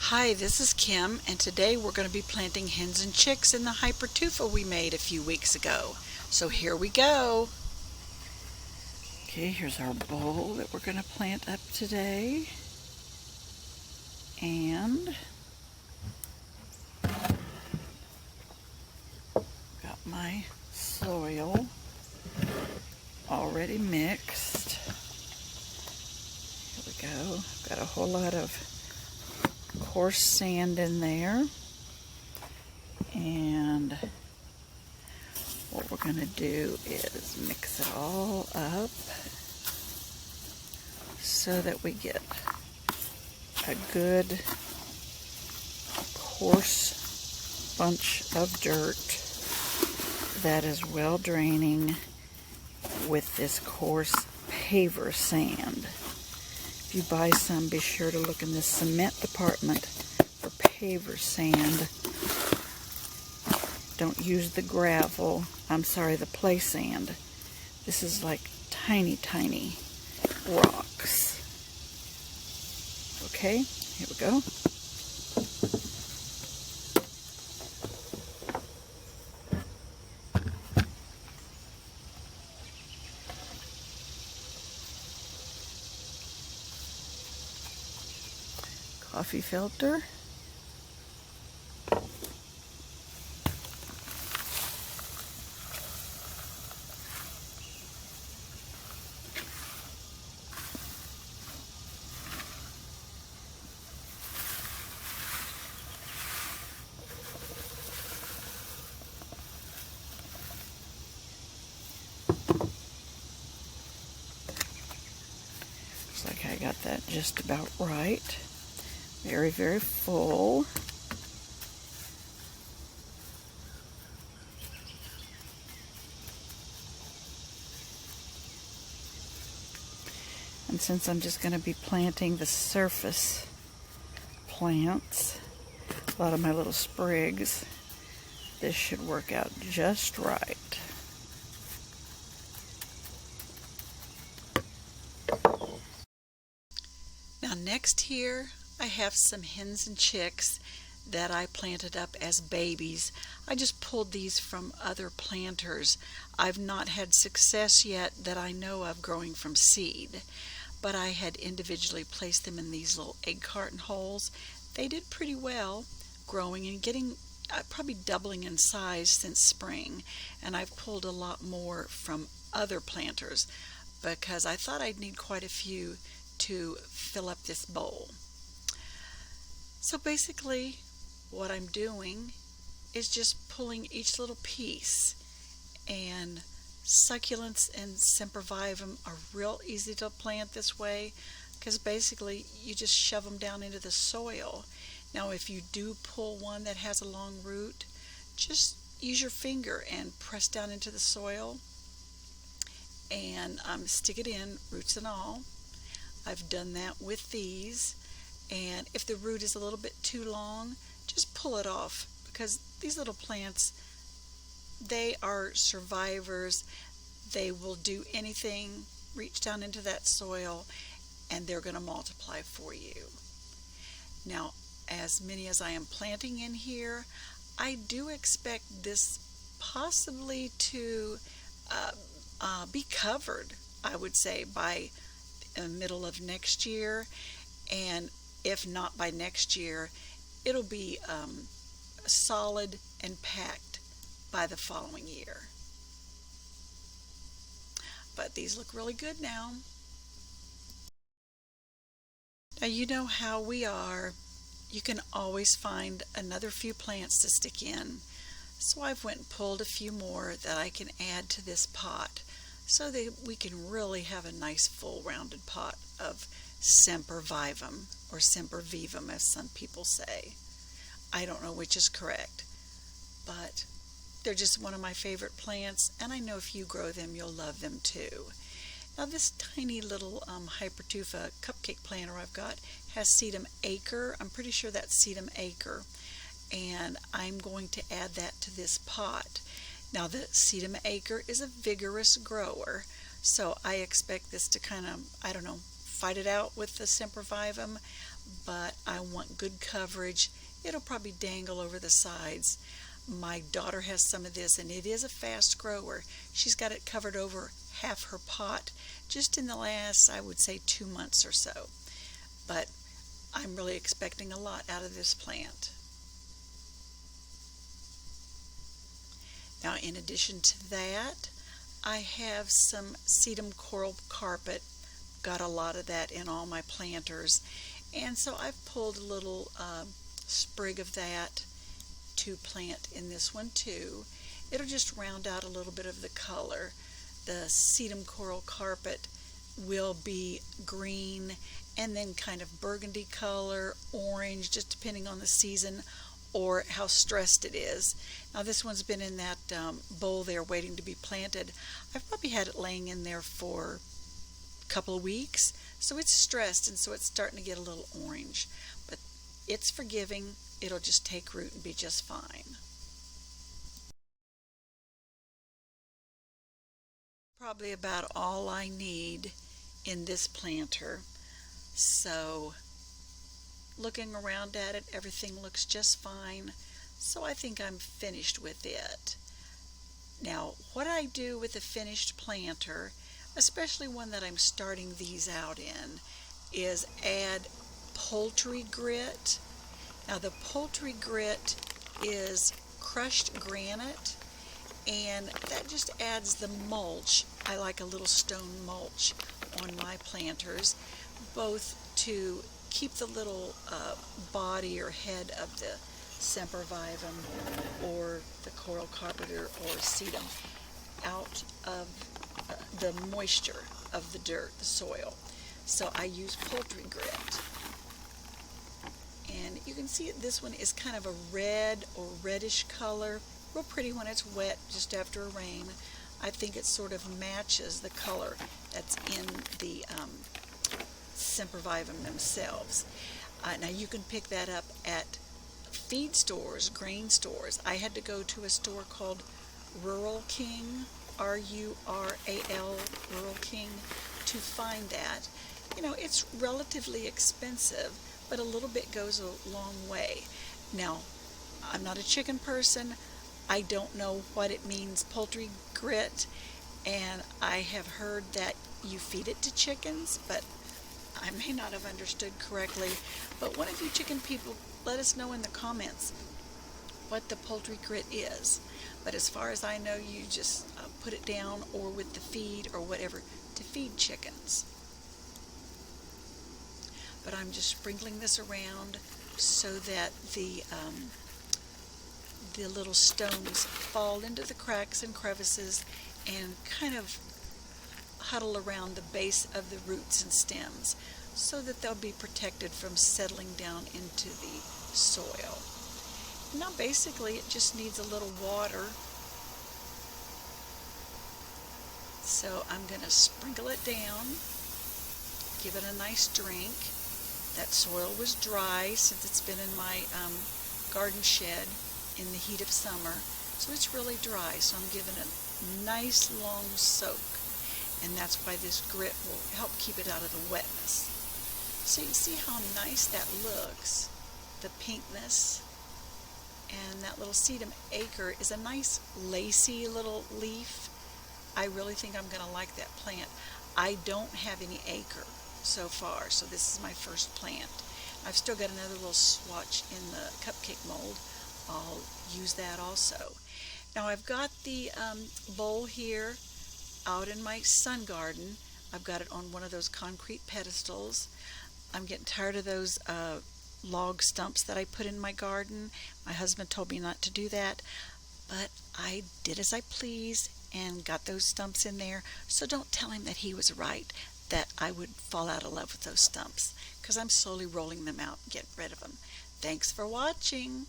Hi, this is Kim, and today we're going to be planting hens and chicks in the Hypertufa we made a few weeks ago. So here we go. Okay, here's our bowl that we're going to plant up today. And got my soil already mixed. Here we go. Got a whole lot of coarse sand in there, and what we're going to do is mix it all up so that we get a good coarse bunch of dirt that is well draining with this coarse paver sand. If you buy some, be sure to look in the cement department for paver sand. Don't use the the play sand. This is like tiny, tiny rocks. Okay, here we go. Coffee filter. Looks like I got that just about right. Very, very full. And since I'm just going to be planting the surface plants, a lot of my little sprigs, this should work out just right. Now next here, I have some hens and chicks that I planted up as babies. I just pulled these from other planters. I've not had success yet that I know of growing from seed, but I had individually placed them in these little egg carton holes. They did pretty well growing and getting probably doubling in size since spring, and I've pulled a lot more from other planters because I thought I'd need quite a few to fill up this bowl. So basically what I'm doing is just pulling each little piece, and succulents and sempervivum are real easy to plant this way because basically you just shove them down into the soil. Now if you do pull one that has a long root, just use your finger and press down into the soil and stick it in, roots and all. I've done that with these. And if the root is a little bit too long, just pull it off, because these little plants, they are survivors. They will do anything, reach down into that soil, and they're going to multiply for you. Now, as many as I am planting in here, I do expect this possibly to be covered, I would say, by the middle of next year. And if not by next year, it'll be solid and packed by the following year. But these look really good now. Now you know how we are. You can always find another few plants to stick in. So I've went and pulled a few more that I can add to this pot so that we can really have a nice full rounded pot of sempervivum, or sempervivum as some people say. I don't know which is correct, but they're just one of my favorite plants, and I know if you grow them you'll love them too. Now this tiny little Hypertufa cupcake planter I've got has sedum acre. I'm pretty sure that's sedum acre, and I'm going to add that to this pot. Now the sedum acre is a vigorous grower, so I expect this to kind of, I don't know, fight it out with the sempervivum, but I want good coverage. It'll probably dangle over the sides. My daughter has some of this, and it is a fast grower. She's got it covered over half her pot just in the last, I would say, 2 months or so. But I'm really expecting a lot out of this plant. Now, in addition to that, I have some sedum coral carpet. Got a lot of that in all my planters, and so I've pulled a little sprig of that to plant in this one too. It'll just round out a little bit of the color. The sedum coral carpet will be green and then kind of burgundy color, orange, just depending on the season or how stressed it is. Now this one's been in that bowl there waiting to be planted. I've probably had it laying in there for a couple of weeks, so it's stressed, and so it's starting to get a little orange. But it's forgiving. It'll just take root and be just fine. Probably about all I need in this planter. So looking around at it, everything looks just fine. So I think I'm finished with it. Now, what I do with a finished planter, especially one that I'm starting these out in, is add poultry grit. Now the poultry grit is crushed granite, and that just adds the mulch. I like a little stone mulch on my planters, both to keep the little body or head of the sempervivum or the coral carpet or sedum out of the moisture of the dirt, the soil. So I use poultry grit. And you can see this one is kind of a red or reddish color. Real pretty when it's wet just after a rain. I think it sort of matches the color that's in the sempervivum themselves. Now you can pick that up at feed stores, grain stores. I had to go to a store called Rural King, R-U-R-A-L, Rural King, to find that. You know, it's relatively expensive, but a little bit goes a long way. Now, I'm not a chicken person. I don't know what it means, poultry grit, and I have heard that you feed it to chickens, but I may not have understood correctly. But one of you chicken people, let us know in the comments what the poultry grit is. But as far as I know, you just put it down or with the feed or whatever to feed chickens. But I'm just sprinkling this around so that the little stones fall into the cracks and crevices and kind of huddle around the base of the roots and stems so that they'll be protected from settling down into the soil. Now basically it just needs a little water. So I'm going to sprinkle it down, give it a nice drink. That soil was dry since it's been in my garden shed in the heat of summer, so it's really dry, so I'm giving it a nice long soak, and that's why this grit will help keep it out of the wetness. So you see how nice that looks, the pinkness, and that little sedum acre is a nice lacy little leaf. I really think I'm going to like that plant. I don't have any acre so far, so this is my first plant. I've still got another little swatch in the cupcake mold. I'll use that also. Now I've got the bowl here out in my sun garden. I've got it on one of those concrete pedestals. I'm getting tired of those log stumps that I put in my garden. My husband told me not to do that, but I did as I pleased and got those stumps in there. So don't tell him that he was right, that I would fall out of love with those stumps, because I'm slowly rolling them out and getting rid of them. Thanks for watching.